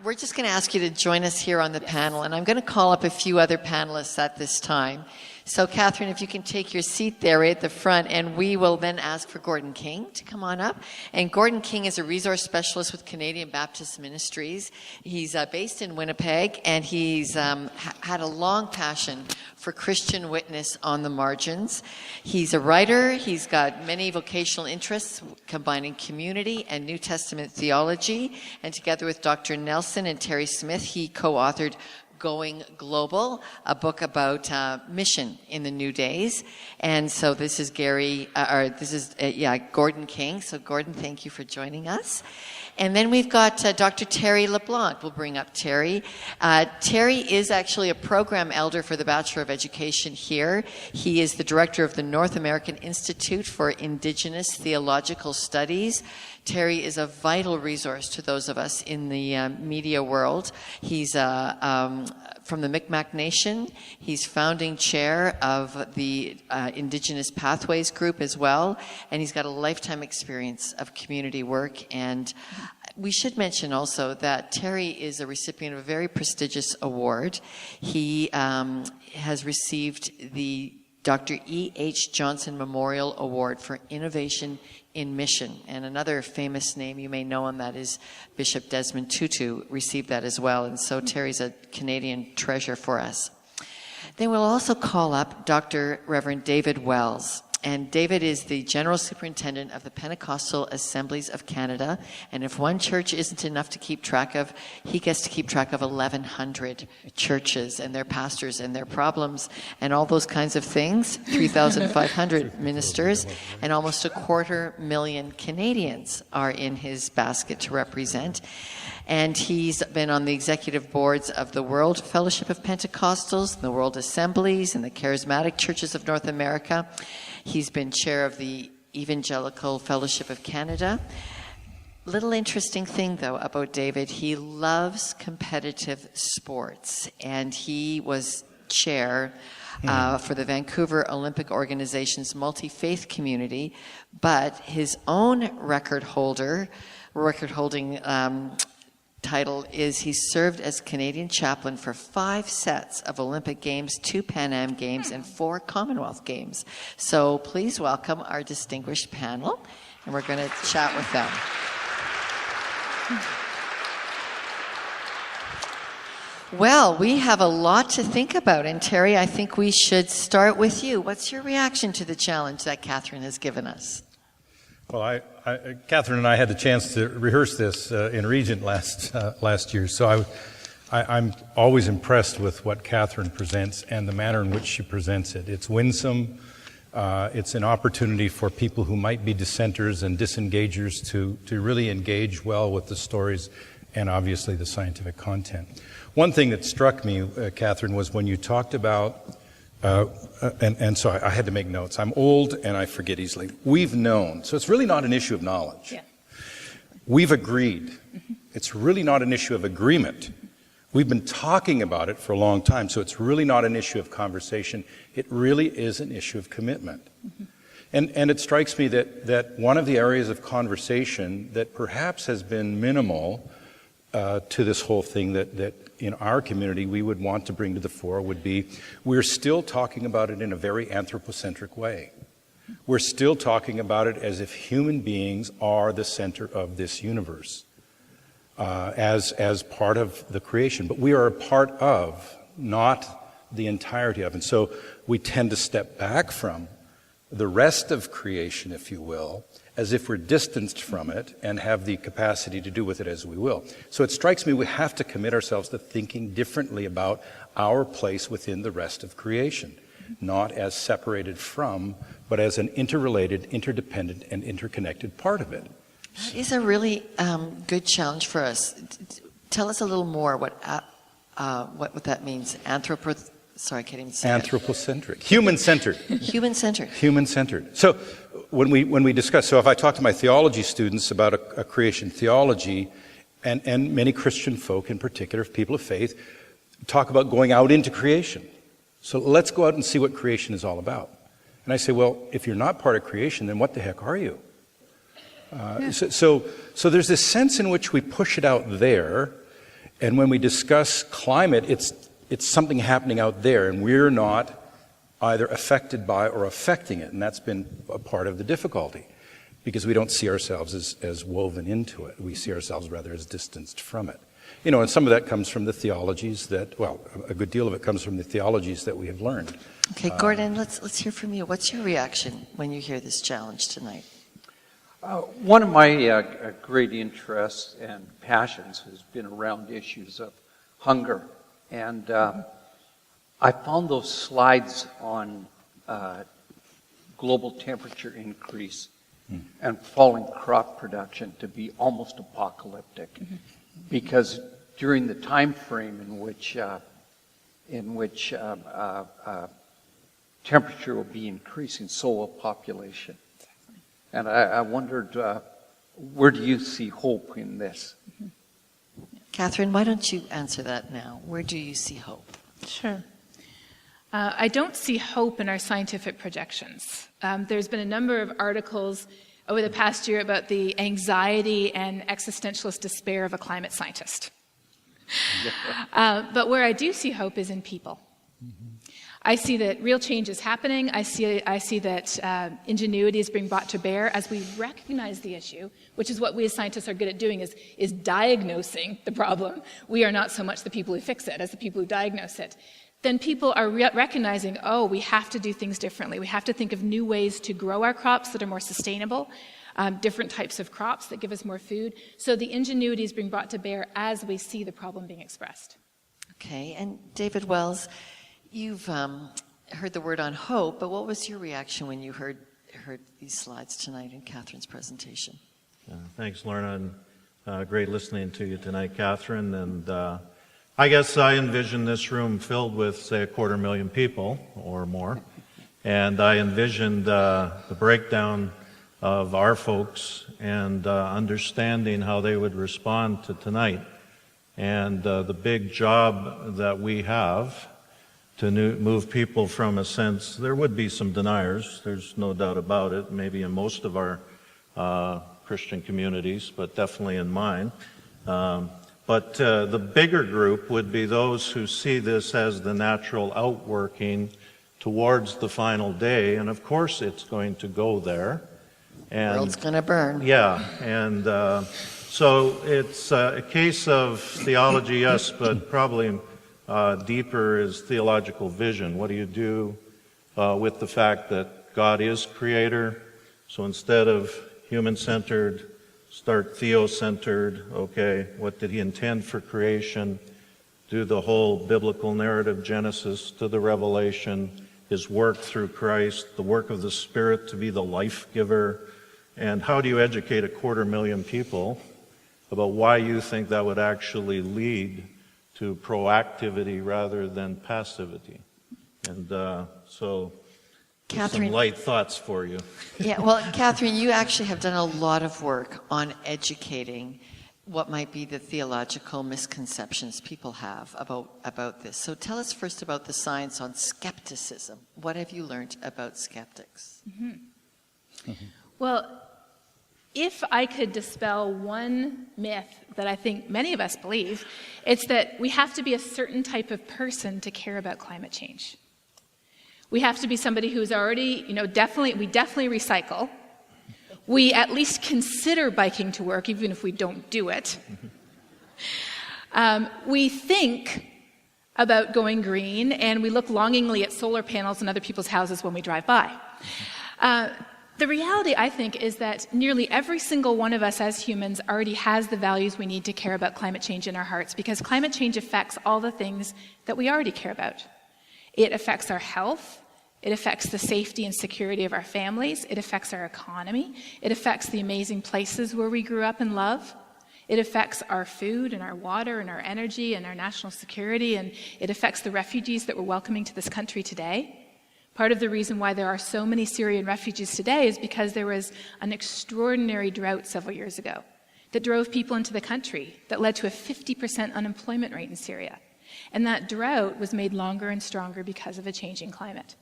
we're just going to ask you to join us here on the panel, and I'm going to call up a few other panelists at this time. So, Katharine, if you can take your seat there right at the front, and we will then ask for Gordon King to come on up. And Gordon King is a resource specialist with Canadian Baptist Ministries. He's based in Winnipeg, and he's had a long passion for Christian witness on the margins. He's a writer. He's got many vocational interests, combining community and New Testament theology. And together with Dr. Nelson and Terry Smith, he co-authored Going Global, a book about mission in the new days. And so this is Gordon King. So Gordon, thank you for joining us. And then we've got Dr. Terry LeBlanc. We'll bring up Terry. Terry is actually a program elder for the Bachelor of Education here. He is the director of the North American Institute for Indigenous Theological Studies. Terry is a vital resource to those of us in the media world. He's from the Mi'kmaq Nation. He's founding chair of the Indigenous Pathways group as well, and he's got a lifetime experience of community work. And we should mention also that Terry is a recipient of a very prestigious award. He has received the Dr. E.H. Johnson Memorial Award for Innovation in Mission. And another famous name, you may know him, that is Bishop Desmond Tutu, received that as well. And so Terry's a Canadian treasure for us. Then we'll also call up Dr. Reverend David Wells. And David is the General Superintendent of the Pentecostal Assemblies of Canada. And if one church isn't enough to keep track of, he gets to keep track of 1,100 churches and their pastors and their problems and all those kinds of things. 3,500 ministers and almost 250,000 Canadians are in his basket to represent. And he's been on the executive boards of the World Fellowship of Pentecostals, the World Assemblies, and the Charismatic Churches of North America. He's been chair of the Evangelical Fellowship of Canada. Little interesting thing, though, about David, he loves competitive sports, and he was chair for the Vancouver Olympic Organization's multi-faith community, but his own record-holding title is he served as Canadian chaplain for 5 sets of Olympic Games, 2 Pan Am Games, and 4 Commonwealth Games. So please welcome our distinguished panel, and we're going to chat with them. Well, we have a lot to think about, and Terry, I think we should start with you. What's your reaction to the challenge that Katharine has given us? Well, Katharine and I had the chance to rehearse this in Regent last year, so I'm always impressed with what Katharine presents and the manner in which she presents it. It's winsome. It's an opportunity for people who might be dissenters and disengagers to really engage well with the stories and obviously the scientific content. One thing that struck me, Katharine, was when you talked about and so I had to make notes. I'm old and I forget easily. We've known. So it's really not an issue of knowledge. Yeah. We've agreed. Mm-hmm. It's really not an issue of agreement. We've been talking about it for a long time, so it's really not an issue of conversation. It really is an issue of commitment. Mm-hmm. And it strikes me that one of the areas of conversation that perhaps has been minimal to this whole thing that in our community we would want to bring to the fore would be we're still talking about it in a very anthropocentric way. We're still talking about it as if human beings are the center of this universe, as part of the creation. But we are a part of, not the entirety of. And so we tend to step back from the rest of creation, if you will, as if we're distanced from it and have the capacity to do with it as we will. So it strikes me we have to commit ourselves to thinking differently about our place within the rest of creation, not as separated from, but as an interrelated, interdependent, and interconnected part of it. That is a really good challenge for us. Tell us a little more what that means. Sorry, I can't even say Anthropocentric. Human-centered. Human-centered. Human-centered. So when we discuss, so if I talk to my theology students about a creation theology, and many Christian folk in particular, people of faith, talk about going out into creation. So let's go out and see what creation is all about. And I say, well, if you're not part of creation, then what the heck are you? So there's this sense in which we push it out there, And when we discuss climate, it's something happening out there, and we're not either affected by or affecting it. And that's been a part of the difficulty, because we don't see ourselves as woven into it. We see ourselves rather as distanced from it. You know, and some of that comes from the theologies that, well, a good deal of it comes from the theologies that we have learned. Okay, Gordon, let's hear from you. What's your reaction when you hear this challenge tonight? One of my great interests and passions has been around issues of hunger. And I found those slides on global temperature increase and falling crop production to be almost apocalyptic. Mm-hmm. Because during the time frame in which temperature will be increasing, so will population. And I wondered, where do you see hope in this? Mm-hmm. Catherine, why don't you answer that now? Where do you see hope? Sure. I don't see hope in our scientific projections. There's been a number of articles over the past year about the anxiety and existentialist despair of a climate scientist. But where I do see hope is in people. Mm-hmm. I see that real change is happening. I see that ingenuity is being brought to bear as we recognize the issue, which is what we as scientists are good at doing, is diagnosing the problem. We are not so much the people who fix it as the people who diagnose it. Then people are recognizing, oh, we have to do things differently. We have to think of new ways to grow our crops that are more sustainable, different types of crops that give us more food. So the ingenuity is being brought to bear as we see the problem being expressed. Okay, and David Wells, you've heard the word on hope, but what was your reaction when you heard these slides tonight in Catherine's presentation? Thanks, Lorna, and great listening to you tonight, Catherine. And I guess I envisioned this room filled with, say, 250,000 people or more, and I envisioned the breakdown of our folks and understanding how they would respond to tonight. And the big job that we have to move people from a sense, there would be some deniers, there's no doubt about it, maybe in most of our Christian communities, but definitely in mine. But the bigger group would be those who see this as the natural outworking towards the final day, and of course it's going to go there. And the world's going to burn. Yeah, and so it's a case of theology, yes, but probably deeper is theological vision. What do you do with the fact that God is creator? So instead of human-centered, start theo-centered. Okay, what did he intend for creation? Do the whole biblical narrative, Genesis to the Revelation, his work through Christ, the work of the Spirit to be the life giver. And how do you educate 250,000 people about why you think that would actually lead to proactivity rather than passivity? And so Catherine, some light thoughts for you. Yeah, well, Catherine, you actually have done a lot of work on educating what might be the theological misconceptions people have about this. So tell us first about the science on skepticism. What have you learned about skeptics? Mm-hmm. Mm-hmm. Well, if I could dispel one myth that I think many of us believe, it's that we have to be a certain type of person to care about climate change. We have to be somebody who's already, we definitely recycle. We at least consider biking to work, even if we don't do it. We think about going green, and we look longingly at solar panels in other people's houses when we drive by. The reality, I think, is that nearly every single one of us as humans already has the values we need to care about climate change in our hearts, because climate change affects all the things that we already care about. It affects our health. It affects the safety and security of our families. It affects our economy. It affects the amazing places where we grew up and love. It affects our food and our water and our energy and our national security, and it affects the refugees that we're welcoming to this country today. Part of the reason why there are so many Syrian refugees today is because there was an extraordinary drought several years ago that drove people into the country, that led to a 50% unemployment rate in Syria. And that drought was made longer and stronger because of a changing climate.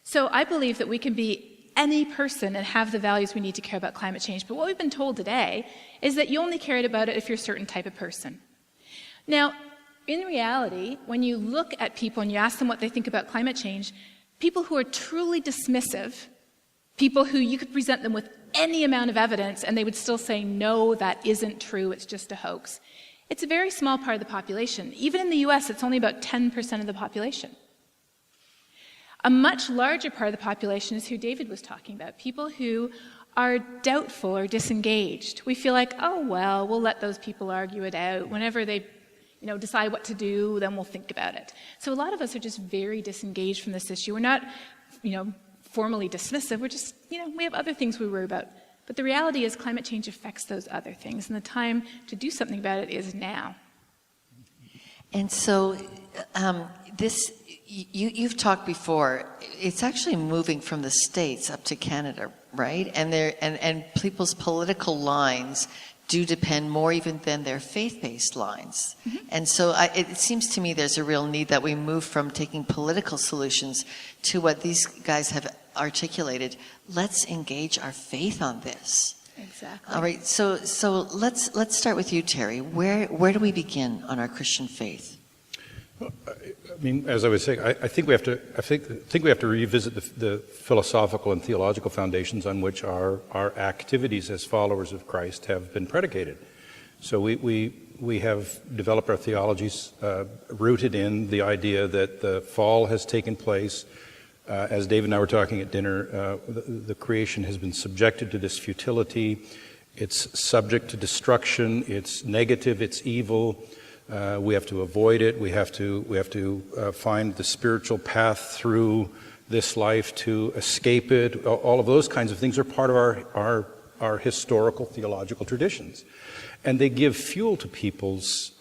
So I believe that we can be any person and have the values we need to care about climate change. But what we've been told today is that you only cared about it if you're a certain type of person. Now, in reality, when you look at people and you ask them what they think about climate change, people who are truly dismissive, people who you could present them with any amount of evidence and they would still say, no, that isn't true, it's just a hoax. It's a very small part of the population. Even in the US, it's only about 10% of the population. A much larger part of the population is who David was talking about, people who are doubtful or disengaged. We feel like, oh, well, we'll let those people argue it out. Whenever they decide what to do, then we'll think about it. So a lot of us are just very disengaged from this issue. We're not, formally dismissive. We're just, we have other things we worry about. But the reality is climate change affects those other things, and the time to do something about it is now. And so you've talked before, it's actually moving from the States up to Canada, right? And people's political lines do depend more even than their faith-based lines. Mm-hmm. And so it seems to me there's a real need that we move from taking political solutions to what these guys have articulated. Let's engage our faith on this. Exactly. All right, so let's start with you, Terry. Where do we begin on our Christian faith? Well, I mean, as I was saying, I think we have to revisit the philosophical and theological foundations on which our activities as followers of Christ have been predicated. So we have developed our theologies rooted in the idea that the fall has taken place. As David and I were talking at dinner, the creation has been subjected to this futility. It's subject to destruction. It's negative. It's evil. We have to avoid it. We have to find the spiritual path through this life to escape it. All of those kinds of things are part of our historical theological traditions, and they give fuel to people's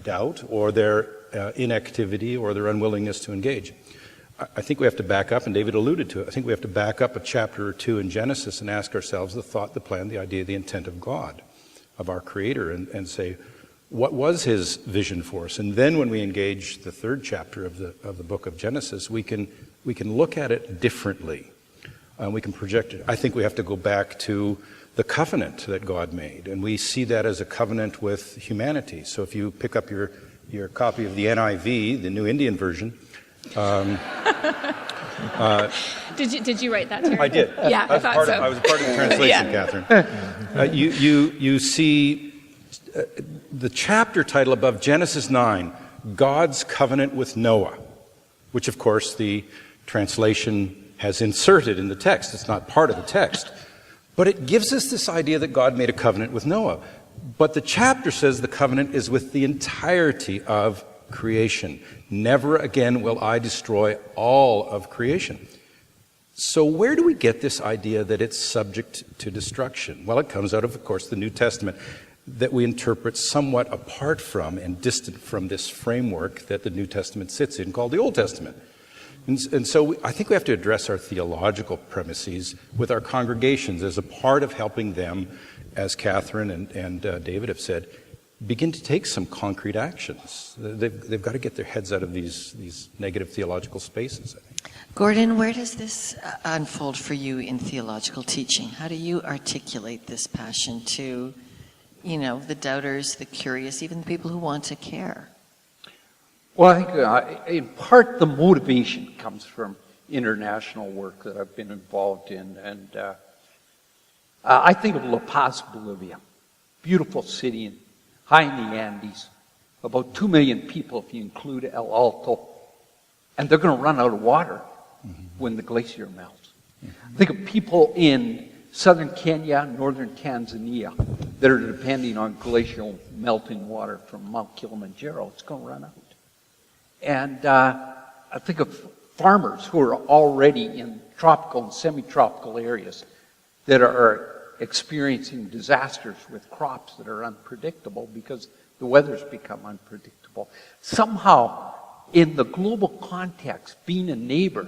doubt or their inactivity or their unwillingness to engage. I think we have to back up, and David alluded to it. I think we have to back up a chapter or two in Genesis and ask ourselves the thought, the plan, the idea, the intent of God, of our Creator, and say, what was his vision for us? And then when we engage the third chapter of the book of Genesis, we can look at it differently. We can project it. I think we have to go back to the covenant that God made, and we see that as a covenant with humanity. So if you pick up your copy of the NIV, the New Indian Version, Did you write that, Terry? I did. Yeah, I thought so. I was a part of the translation, Catherine. You see the chapter title above Genesis 9, God's Covenant with Noah, which of course the translation has inserted in the text. It's not part of the text. But it gives us this idea that God made a covenant with Noah. But the chapter says the covenant is with the entirety of creation. Never again will I destroy all of creation. So where do we get this idea that it's subject to destruction? Well, it comes out of course, the New Testament that we interpret somewhat apart from and distant from this framework that the New Testament sits in called the Old Testament. And so I think we have to address our theological premises with our congregations as a part of helping them, as Catherine and David have said, begin to take some concrete actions. They've got to get their heads out of these negative theological spaces, I think. Gordon, where does this unfold for you in theological teaching? How do you articulate this passion to, the doubters, the curious, even the people who want to care? Well, I think in part the motivation comes from international work that I've been involved in. And I think of La Paz, Bolivia, beautiful city high in the Andes, about 2 million people if you include El Alto, and they're going to run out of water when the glacier melts. Think of people in southern Kenya, northern Tanzania that are depending on glacial melting water from Mount Kilimanjaro. It's going to run out. And I think of farmers who are already in tropical and semi-tropical areas that are experiencing disasters with crops that are unpredictable because the weather's become unpredictable. Somehow, in the global context, being a neighbor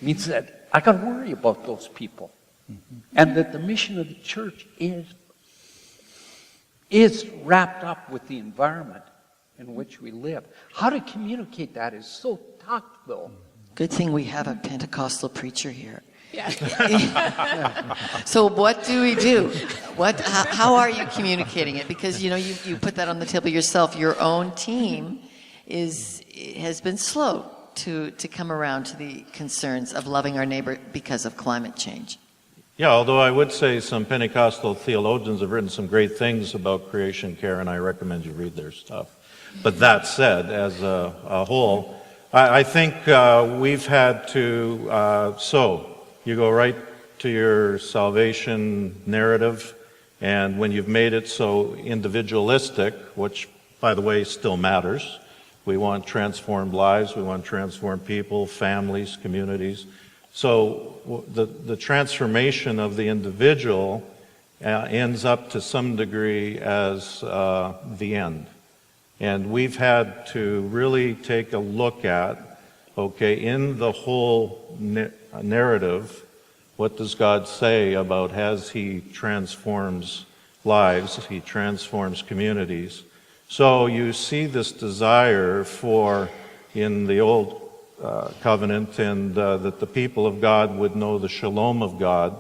means that I got to worry about those people. And that the mission of the church is wrapped up with the environment in which we live. How to communicate that is so tough, though. Good thing we have a Pentecostal preacher here. Yeah. So what do we do? How are you communicating it? Because you put that on the table yourself. Your own team has been slow to come around to the concerns of loving our neighbor because of climate change. Yeah, although I would say some Pentecostal theologians have written some great things about creation care, and I recommend you read their stuff. But that said, as a whole, I think we've had to, so you go right to your salvation narrative, and when you've made it so individualistic, which, by the way, still matters, we want transformed lives, we want transformed people, families, communities. So the transformation of the individual ends up to some degree as the end. And we've had to really take a look at, okay, in the whole narrative, what does God say about as He transforms lives, He transforms communities. So you see this desire for, in the Old Covenant, and that the people of God would know the shalom of God,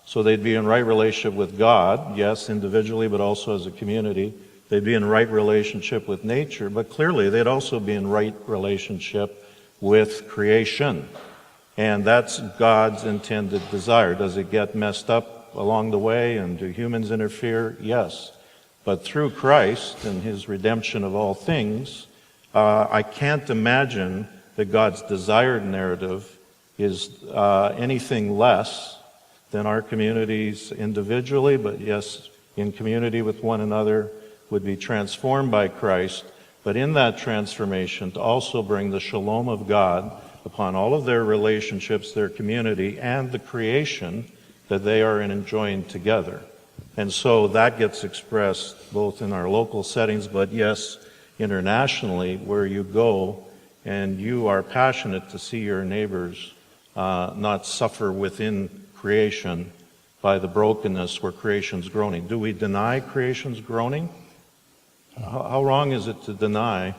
so they'd be in right relationship with God, yes, individually, but also as a community. They'd be in right relationship with nature, but clearly they'd also be in right relationship with creation. And that's God's intended desire. Does it get messed up along the way, and do humans interfere? Yes. But through Christ and His redemption of all things, I can't imagine that God's desired narrative is anything less than our communities individually, but yes, in community with one another, would be transformed by Christ, but in that transformation to also bring the shalom of God upon all of their relationships, their community, and the creation that they are enjoying together. And so that gets expressed both in our local settings, but yes, internationally, where you go and you are passionate to see your neighbors not suffer within creation by the brokenness where creation's groaning. Do we deny creation's groaning? How wrong is it to deny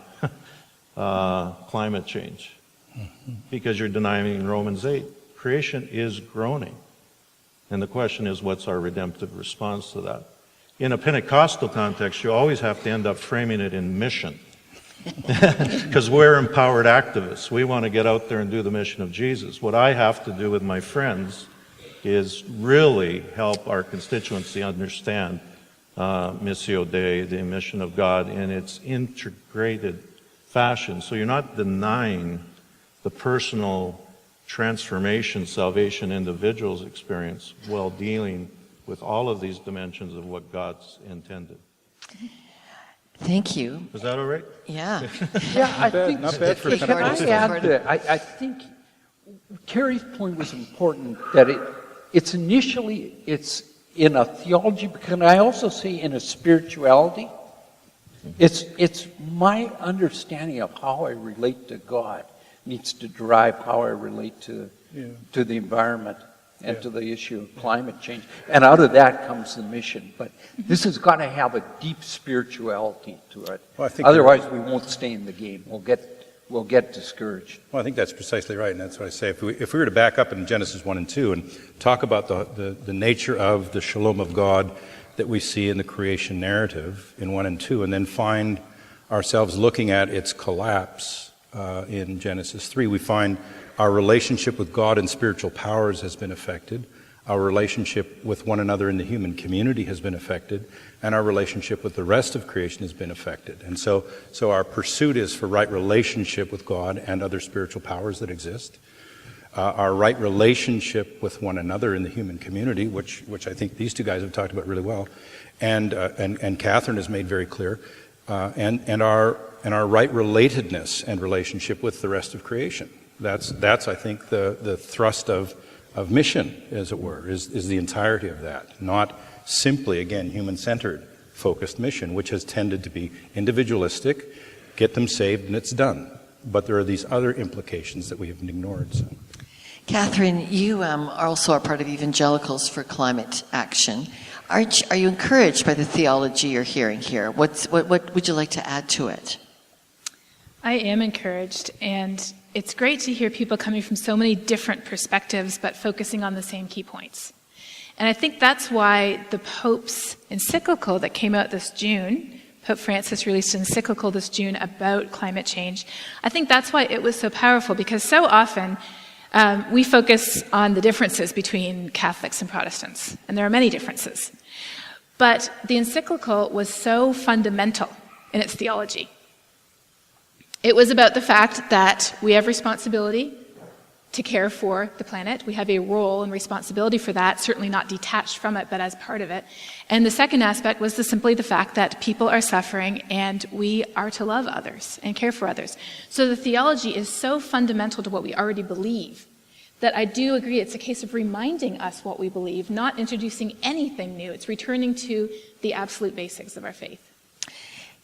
climate change? Because you're denying Romans 8. Creation is groaning. And the question is, what's our redemptive response to that? In a Pentecostal context, you always have to end up framing it in mission. Because we're empowered activists. We want to get out there and do the mission of Jesus. What I have to do with my friends is really help our constituency understand Missio Dei, the mission of God, in its integrated fashion. So you're not denying the personal transformation, salvation individuals experience while dealing with all of these dimensions of what God's intended. Thank you. Is that all right? Yeah. Yeah, I think, not bad for can I add that I think Terry's point was important, that it's initially, it's in a theology, but can I also say in a spirituality? It's my understanding of how I relate to God needs to drive how I relate to the environment and to the issue of climate change. And out of that comes the mission. But this has got to have a deep spirituality to it. Well, I think otherwise, we won't stay in the game. We'll get discouraged. Well, I think that's precisely right, and that's what I say. If we were to back up in Genesis 1 and 2 and talk about the nature of the shalom of God that we see in the creation narrative in 1 and 2, and then find ourselves looking at its collapse in Genesis 3, we find our relationship with God and spiritual powers has been affected. Our relationship with one another in the human community has been affected, and our relationship with the rest of creation has been affected. And so our pursuit is for right relationship with God and other spiritual powers that exist. Our right relationship with one another in the human community, which I think these two guys have talked about really well, and Katharine has made very clear, and our right relatedness and relationship with the rest of creation. That's I think the thrust of mission, as it were, is the entirety of that, not simply, again, human-centered, focused mission, which has tended to be individualistic, get them saved and it's done. But there are these other implications that we haven't ignored. So. Katharine, you also are part of Evangelicals for Climate Action. Are you encouraged by the theology you're hearing here? What would you like to add to it? I am encouraged, and it's great to hear people coming from so many different perspectives, but focusing on the same key points. And I think that's why the Pope's encyclical that came out this June, Pope Francis released an encyclical this June about climate change. I think that's why it was so powerful, because so often we focus on the differences between Catholics and Protestants, and there are many differences. But the encyclical was so fundamental in its theology. It was about the fact that we have responsibility to care for the planet. We have a role and responsibility for that, certainly not detached from it, but as part of it. And the second aspect was simply the fact that people are suffering and we are to love others and care for others. So the theology is so fundamental to what we already believe that I do agree it's a case of reminding us what we believe, not introducing anything new. It's returning to the absolute basics of our faith.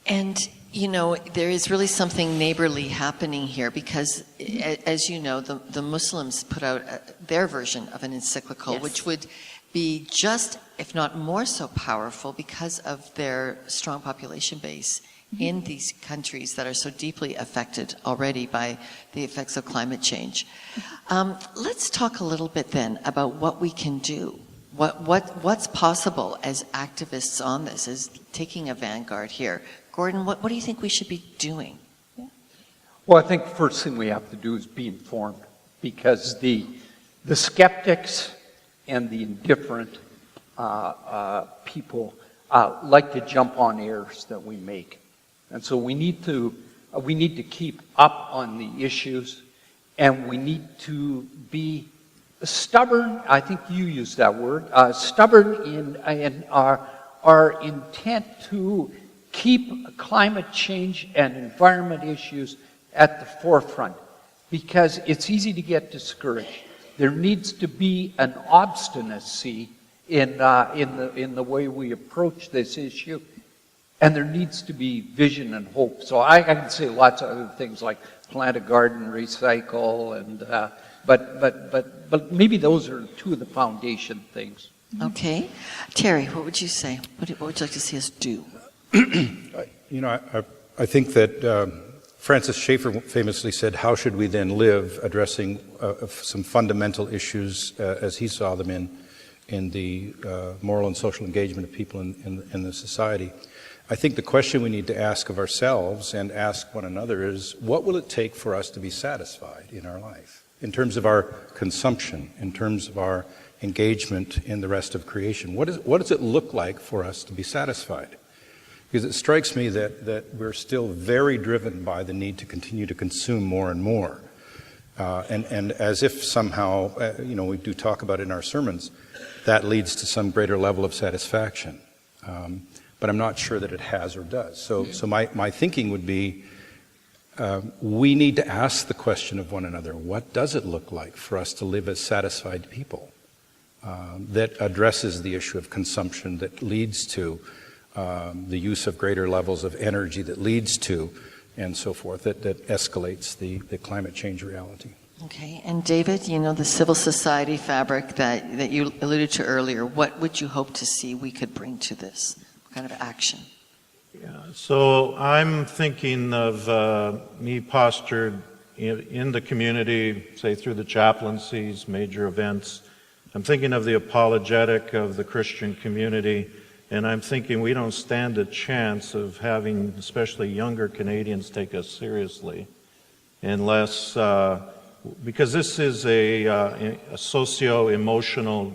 And, you know, there is really something neighborly happening here because, as you know, the Muslims put out their version of an encyclical, Yes. which would be just, if not more so powerful because of their strong population base in these countries that are so deeply affected already by the effects of climate change. Let's talk a little bit then about what we can do. What's possible as activists on this, as taking a vanguard here. Gordon, what do you think we should be doing? Well, I think the first thing we have to do is be informed, because the skeptics and the indifferent people like to jump on errors that we make. And so we need to keep up on the issues, and we need to be stubborn. I think you used that word, stubborn in our intent to keep climate change and environment issues at the forefront, because it's easy to get discouraged. There needs to be an obstinacy in the way we approach this issue, and there needs to be vision and hope. So I can say lots of other things like plant a garden, recycle, and but maybe those are two of the foundation things. Okay. Terry, what would you say? What would you like to see us do? You know, I think that Francis Schaeffer famously said, how should we then live, addressing some fundamental issues as he saw them in the moral and social engagement of people in the society. I think the question we need to ask of ourselves and ask one another is, what will it take for us to be satisfied in our life? In terms of our consumption, in terms of our engagement in the rest of creation. What does it look like for us to be satisfied? Because it strikes me that we're still very driven by the need to continue to consume more and more. And as if somehow, we do talk about it in our sermons, that leads to some greater level of satisfaction. But I'm not sure that it has or does. So my thinking would be, we need to ask the question of one another, what does it look like for us to live as satisfied people? That addresses the issue of consumption, that leads to the use of greater levels of energy, that leads to, and so forth, that escalates the climate change reality. Okay, and David, the civil society fabric that you alluded to earlier, what would you hope to see we could bring to this? What kind of action? Yeah, so I'm thinking of me postured in the community, say through the chaplaincies, major events. I'm thinking of the apologetic of the Christian community, and I'm thinking we don't stand a chance of having especially younger Canadians take us seriously unless, because this is a socio-emotional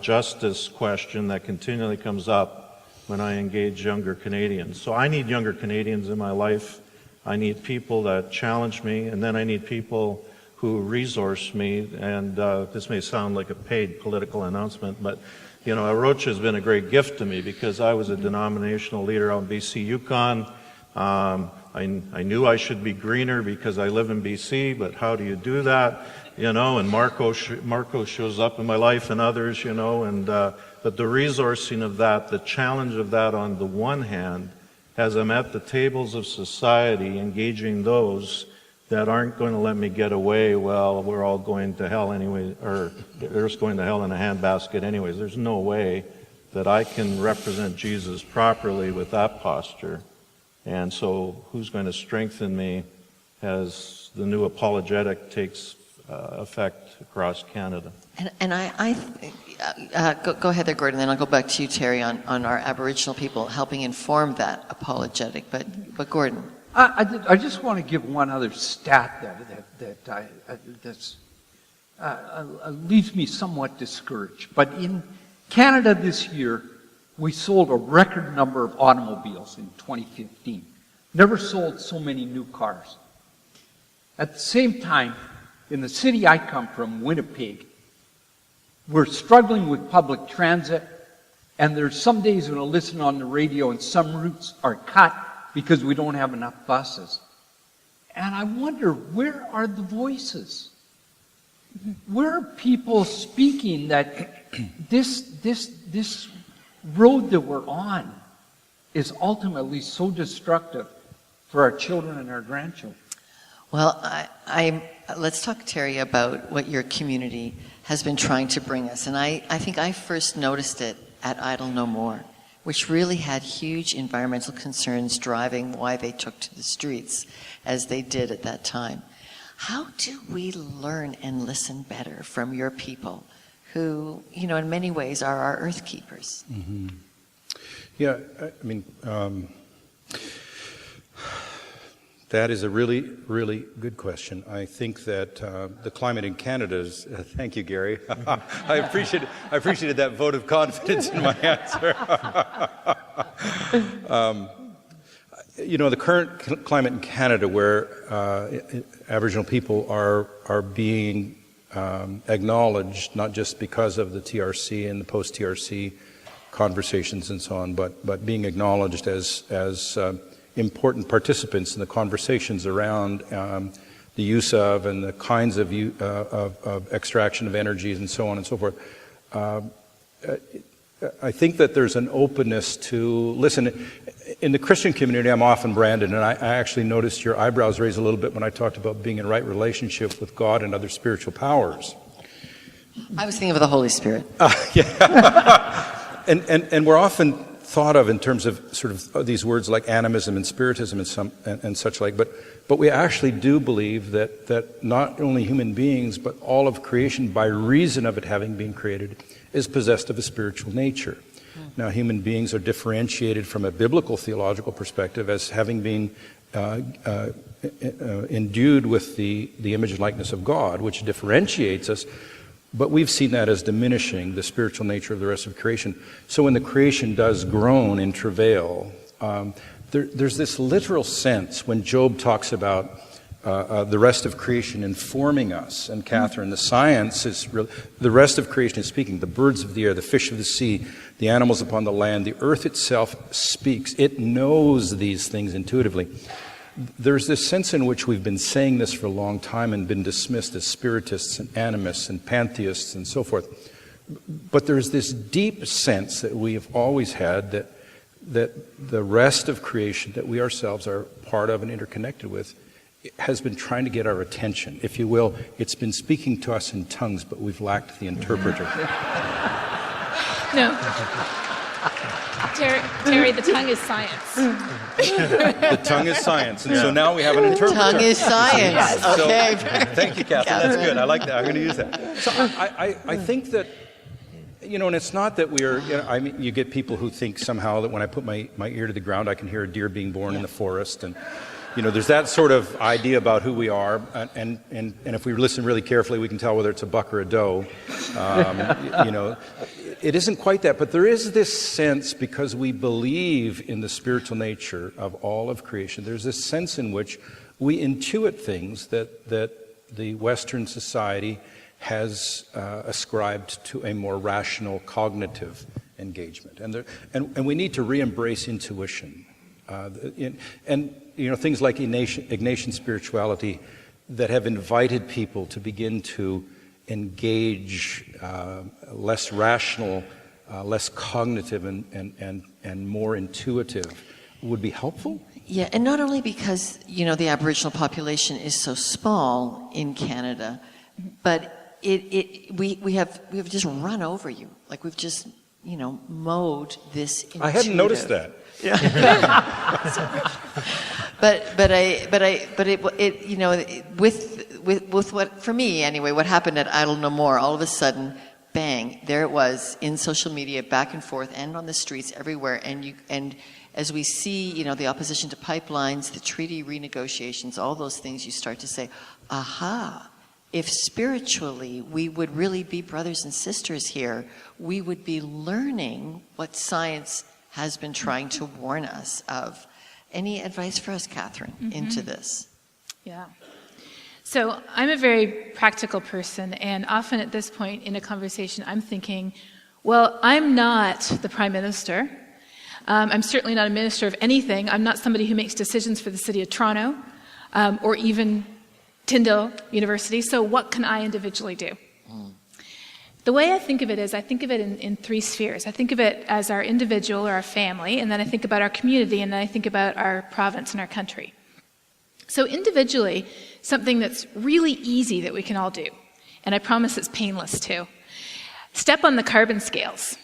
justice question that continually comes up when I engage younger Canadians. So I need younger Canadians in my life. I need people that challenge me, and then I need people who resource me. And this may sound like a paid political announcement, but Rocha has been a great gift to me because I was a denominational leader out in BC Yukon. I knew I should be greener because I live in BC, but how do you do that? And Marco shows up in my life and others, but the resourcing of that, the challenge of that on the one hand, as I'm at the tables of society engaging those that aren't going to let me get away, well, we're all going to hell anyway, or they're just going to hell in a handbasket anyways. There's no way that I can represent Jesus properly with that posture. And so who's going to strengthen me as the new apologetic takes effect across Canada. And go ahead there, Gordon, then I'll go back to you, Terry, on our Aboriginal people helping inform that apologetic. But Gordon. I just want to give one other stat that leaves me somewhat discouraged. But in Canada this year, we sold a record number of automobiles in 2015. Never sold so many new cars. At the same time, in the city I come from, Winnipeg, we're struggling with public transit, and there's some days when I listen on the radio and some routes are cut because we don't have enough buses. And I wonder, where are the voices? Where are people speaking that this road that we're on is ultimately so destructive for our children and our grandchildren? Well, let's talk, Terry, about what your community has been trying to bring us. And I think I first noticed it at Idle No More, which really had huge environmental concerns driving why they took to the streets as they did at that time. How do we learn and listen better from your people who, in many ways are our earth keepers? Mm-hmm. Yeah, I mean, that is a really, really good question. I think that the climate in Canada is... thank you, Gary. I appreciated that vote of confidence in my answer. The current climate in Canada, where Aboriginal people are being acknowledged, not just because of the TRC and the post-TRC conversations and so on, but being acknowledged as important participants in the conversations around the use of and the kinds of extraction of energies and so on and so forth. I think that there's an openness to listen. In the Christian community, I'm often branded, and I actually noticed your eyebrows raise a little bit when I talked about being in right relationship with God and other spiritual powers. I was thinking of the Holy Spirit. Yeah. and we're often thought of in terms of sort of these words like animism and spiritism and such like, but we actually do believe that not only human beings, but all of creation, by reason of it having been created, is possessed of a spiritual nature. Now, human beings are differentiated from a biblical theological perspective as having been endued with the image and likeness of God, which differentiates us. But we've seen that as diminishing the spiritual nature of the rest of creation. So when the creation does groan in travail, there's this literal sense when Job talks about the rest of creation informing us. And Catherine, the science is the rest of creation is speaking. The birds of the air, the fish of the sea, the animals upon the land, the earth itself speaks. It knows these things intuitively. There's this sense in which we've been saying this for a long time and been dismissed as spiritists and animists and pantheists and so forth. But there's this deep sense that we have always had that the rest of creation that we ourselves are part of and interconnected with has been trying to get our attention. If you will, it's been speaking to us in tongues, but we've lacked the interpreter. No. Terry, the tongue is science. The tongue is science, and so now we have an interpreter. Tongue is science. Okay. So, thank you, Catherine. That's good. I like that. I'm going to use that. So I think that, and it's not that we're, I mean, you get people who think somehow that when I put my ear to the ground, I can hear a deer being born in the forest, and there's that sort of idea about who we are, and if we listen really carefully, we can tell whether it's a buck or a doe. It isn't quite that, but there is this sense, because we believe in the spiritual nature of all of creation, there's this sense in which we intuit things that the Western society has ascribed to a more rational cognitive engagement. And we need to re-embrace intuition. Things like Ignatian spirituality that have invited people to begin to engage less rational, less cognitive, and more intuitive would be helpful. Yeah, and not only because, the Aboriginal population is so small in Canada, but we have just run over you. Like we've just, mowed this intuitive. I hadn't noticed that. Yeah. it you know, with what, for me anyway, what happened at Idle No More, all of a sudden, bang, there it was in social media, back and forth, and on the streets everywhere, and as we see, you know, the opposition to pipelines, the treaty renegotiations, all those things, you start to say, aha, if spiritually we would really be brothers and sisters here, we would be learning what science has been trying to warn us of. Any advice for us, Catherine, into this? Yeah. So I'm a very practical person, and often at this point in a conversation, I'm thinking, well, I'm not the Prime Minister. I'm certainly not a minister of anything. I'm not somebody who makes decisions for the City of Toronto or even Tyndale University. So what can I individually do? The way I think of it is I think of it in three spheres. I think of it as our individual or our family, and then I think about our community, and then I think about our province and our country. So individually, something that's really easy that we can all do, and I promise it's painless too. Step on the carbon scales.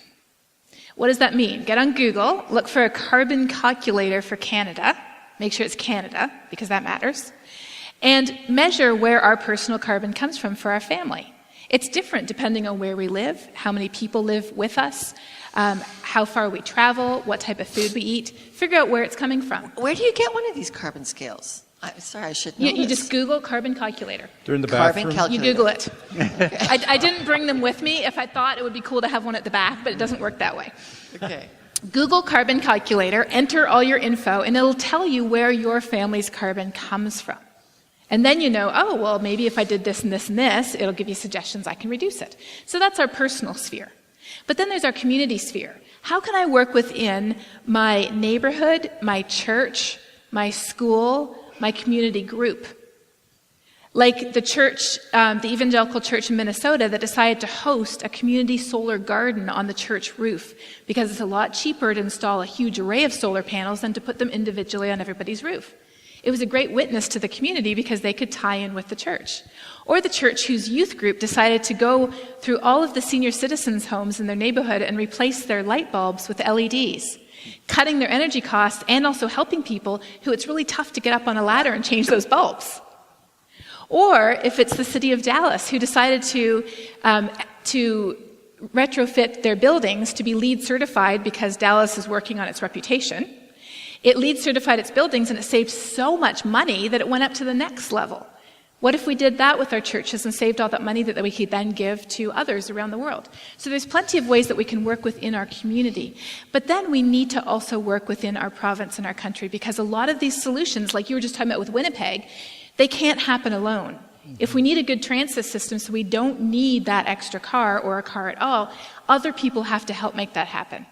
What does that mean? Get on Google, look for a carbon calculator for Canada, make sure it's Canada, because that matters, and measure where our personal carbon comes from for our family. It's different depending on where we live, how many people live with us, how far we travel, what type of food we eat. Figure out where it's coming from. Where do you get one of these carbon scales? Sorry, I should know You this. just Google carbon calculator. They're in the Carbon bathroom. calculator. You Google it. I didn't bring them with me. If I thought it would be cool to have one at the back, but it doesn't work that way. Okay. Google carbon calculator, enter all your info, and it'll tell you where your family's carbon comes from. And then you know, oh, well, maybe if I did this and this and this, it'll give you suggestions I can reduce it. So that's our personal sphere. But then there's our community sphere. How can I work within my neighborhood, my church, my school, my community group? Like the church, the evangelical church in Minnesota that decided to host a community solar garden on the church roof because it's a lot cheaper to install a huge array of solar panels than to put them individually on everybody's roof. It was a great witness to the community because they could tie in with the church. Or the church whose youth group decided to go through all of the senior citizens' homes in their neighborhood and replace their light bulbs with LEDs, cutting their energy costs and also helping people who it's really tough to get up on a ladder and change those bulbs. Or if it's the city of Dallas who decided to retrofit their buildings to be LEED certified because Dallas is working on its reputation. It LEED certified its buildings and it saved so much money that it went up to the next level. What if we did that with our churches and saved all that money that we could then give to others around the world? So there's plenty of ways that we can work within our community. But then we need to also work within our province and our country because a lot of these solutions, like you were just talking about with Winnipeg, they can't happen alone. If we need a good transit system so we don't need that extra car or a car at all, other people have to help make that happen.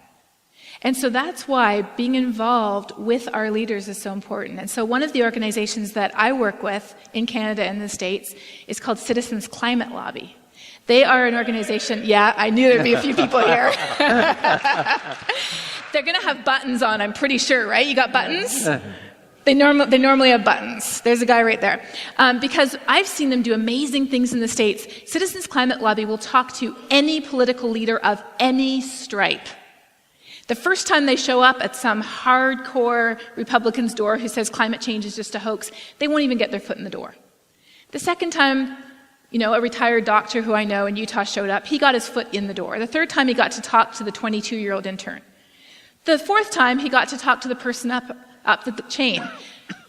And so that's why being involved with our leaders is so important. And so one of the organizations that I work with in Canada and the States is called Citizens Climate Lobby. They are an organization, yeah, I knew there'd be a few people here. They're going to have buttons on, I'm pretty sure, right? You got buttons? They normally have buttons. There's a guy right there. Because I've seen them do amazing things in the States. Citizens Climate Lobby will talk to any political leader of any stripe. The first time they show up at some hardcore Republican's door who says climate change is just a hoax, they won't even get their foot in the door. The second time, a retired doctor who I know in Utah showed up, he got his foot in the door. The third time, he got to talk to the 22-year-old intern. The fourth time, he got to talk to the person up the chain.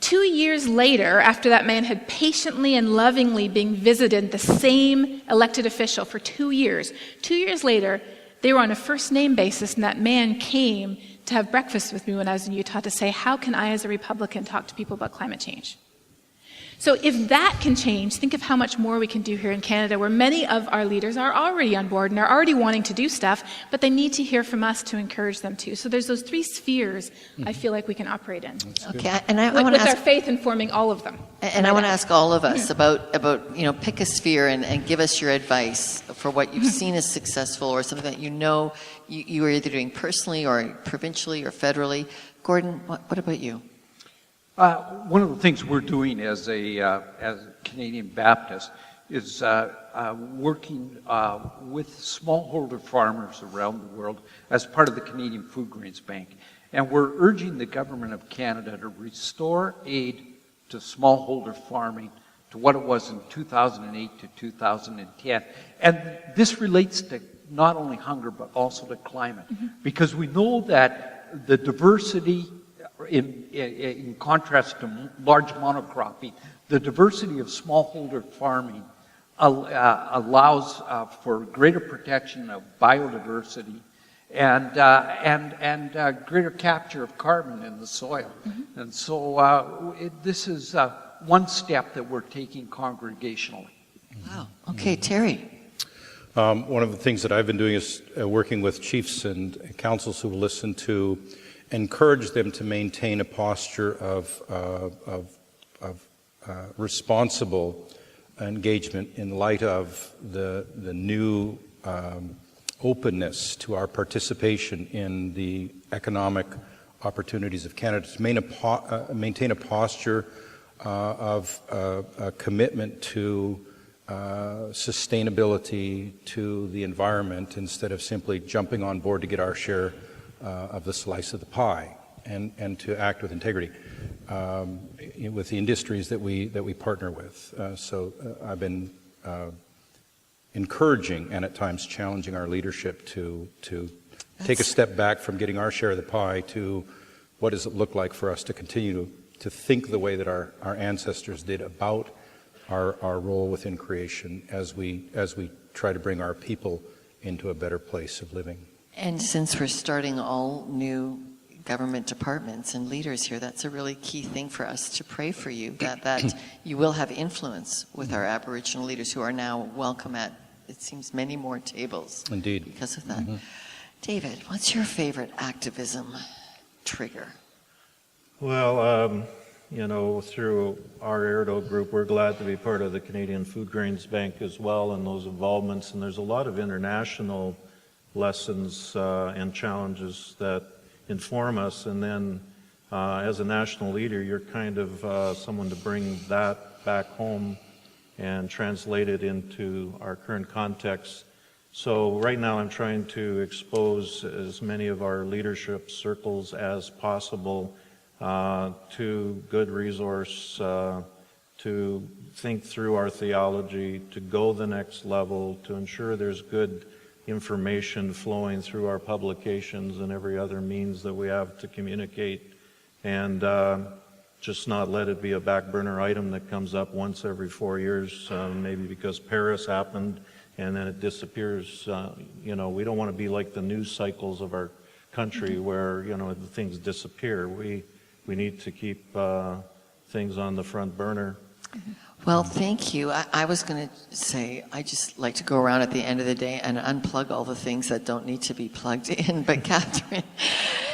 2 years later, after that man had patiently and lovingly been visited the same elected official for 2 years, 2 years later, they were on a first-name basis, and that man came to have breakfast with me when I was in Utah to say, how can I, as a Republican, talk to people about climate change? So if that can change, think of how much more we can do here in Canada, where many of our leaders are already on board and are already wanting to do stuff, but they need to hear from us to encourage them to. So there's those three spheres I feel like we can operate in. Okay, and I want to ask, ask our faith informing all of them. And I want to ask all of us about pick a sphere and give us your advice for what you've seen as successful or something that you are either doing personally or provincially or federally. Gordon, what about you? One of the things we're doing as a Canadian Baptist is working with smallholder farmers around the world as part of the Canadian Food Grains Bank. And we're urging the Government of Canada to restore aid to smallholder farming to what it was in 2008 to 2010. And this relates to not only hunger, but also to climate. Because we know that the diversity, in contrast to large monocropping, the diversity of smallholder farming allows for greater protection of biodiversity and greater capture of carbon in the soil. And so this is one step that we're taking congregationally. Wow. Okay, Terry. One of the things that I've been doing is working with chiefs and councils who will listen to encourage them to maintain a posture of responsible engagement in light of the new openness to our participation in the economic opportunities of Canada, to maintain a posture of a commitment to sustainability, to the environment, instead of simply jumping on board to get our share of the slice of the pie, and to act with integrity with the industries that we partner with. So I've been encouraging and at times challenging our leadership to take a step back from getting our share of the pie to what does it look like for us to continue to think the way that our ancestors did about our role within creation as we try to bring our people into a better place of living. And since we're starting all new government departments and leaders here, that's a really key thing for us to pray for you, that you will have influence with our Aboriginal leaders who are now welcome at, it seems, many more tables. Indeed. Because of that. David, what's your favorite activism trigger? Well, through our Erdo group, we're glad to be part of the Canadian Food Grains Bank as well, and those involvements. And there's a lot of international lessons and challenges that inform us. And then as a national leader, you're kind of someone to bring that back home and translate it into our current context. So right now I'm trying to expose as many of our leadership circles as possible to good resource, to think through our theology, to go the next level, to ensure there's good information flowing through our publications and every other means that we have to communicate, and just not let it be a back burner item that comes up once every 4 years, maybe because Paris happened and then it disappears. We don't want to be like the news cycles of our country where, things disappear. We need to keep things on the front burner. Well, thank you. I was going to say, I just like to go around at the end of the day and unplug all the things that don't need to be plugged in. But Katharine,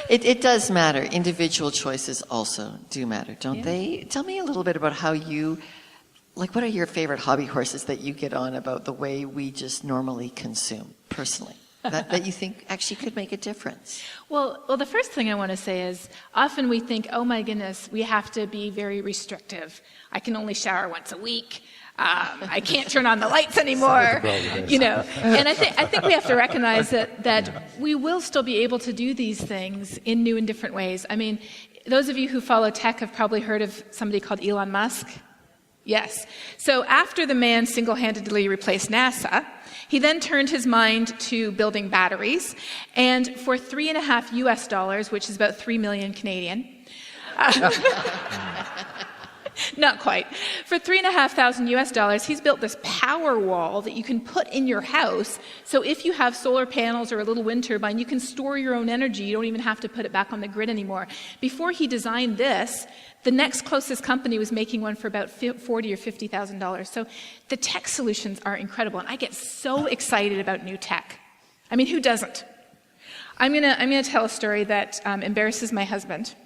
it does matter. Individual choices also do matter, don't they? Tell me a little bit about how you, what are your favorite hobby horses that you get on about the way we just normally consume, personally? That you think actually could make a difference? Well, the first thing I want to say is often we think, oh my goodness, we have to be very restrictive. I can only shower once a week. I can't turn on the lights anymore. And I think we have to recognize that we will still be able to do these things in new and different ways. I mean, those of you who follow tech have probably heard of somebody called Elon Musk. Yes. So after the man single-handedly replaced NASA, he then turned his mind to building batteries, and for $3.50 US, which is about 3 million Canadian, not quite, for $3,500 US, he's built this power wall that you can put in your house. So if you have solar panels or a little wind turbine, you can store your own energy. You don't even have to put it back on the grid anymore. Before he designed this, the next closest company was making one for about $40,000 or $50,000. So the tech solutions are incredible, and I get so excited about new tech. I mean, who doesn't? I'm gonna tell a story that embarrasses my husband,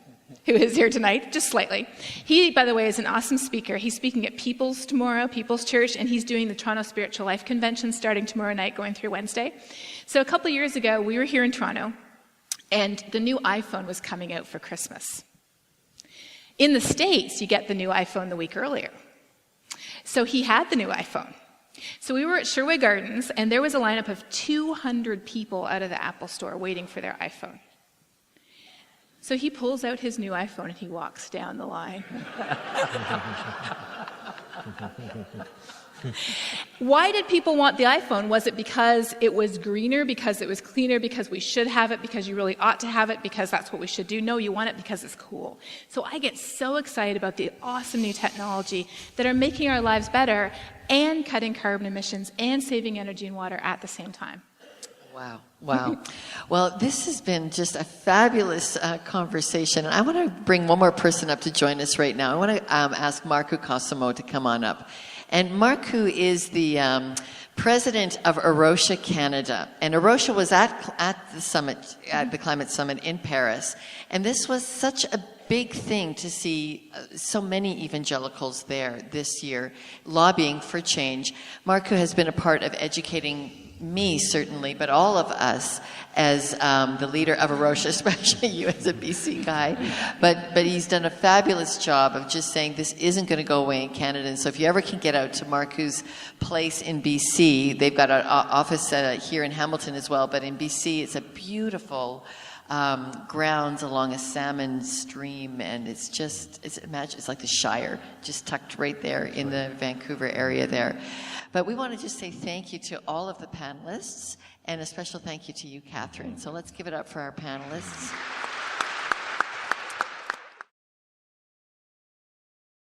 who is here tonight, just slightly. He, by the way, is an awesome speaker. He's speaking at People's tomorrow, People's Church, and he's doing the Toronto Spiritual Life Convention starting tomorrow night, going through Wednesday. So a couple of years ago, we were here in Toronto, and the new iPhone was coming out for Christmas. In the States, you get the new iPhone the week earlier. So he had the new iPhone. So we were at Sherway Gardens, and there was a lineup of 200 people out of the Apple store waiting for their iPhone. So he pulls out his new iPhone and he walks down the line. Why did people want the iPhone? Was it because it was greener, because it was cleaner, because we should have it, because you really ought to have it, because that's what we should do? No, you want it because it's cool. So I get so excited about the awesome new technology that are making our lives better and cutting carbon emissions and saving energy and water at the same time. Wow. Wow. Well, this has been just a fabulous conversation. And I want to bring one more person up to join us right now. I want to ask Marco Cosimo to come on up. And Marco is the president of Rocha Canada. And Rocha was at the summit, at the climate summit in Paris. And this was such a big thing to see so many evangelicals there this year lobbying for change. Marco has been a part of educating me, certainly, but all of us as the leader of Rocha, especially you as a BC guy. But he's done a fabulous job of just saying this isn't going to go away in Canada. And so if you ever can get out to Marco's place in BC, they've got an office here in Hamilton as well, but in BC it's a beautiful grounds along a salmon stream, and it's like the Shire, just tucked right there in the Vancouver area there. But we want to just say thank you to all of the panelists, and a special thank you to you, Katharine. So let's give it up for our panelists.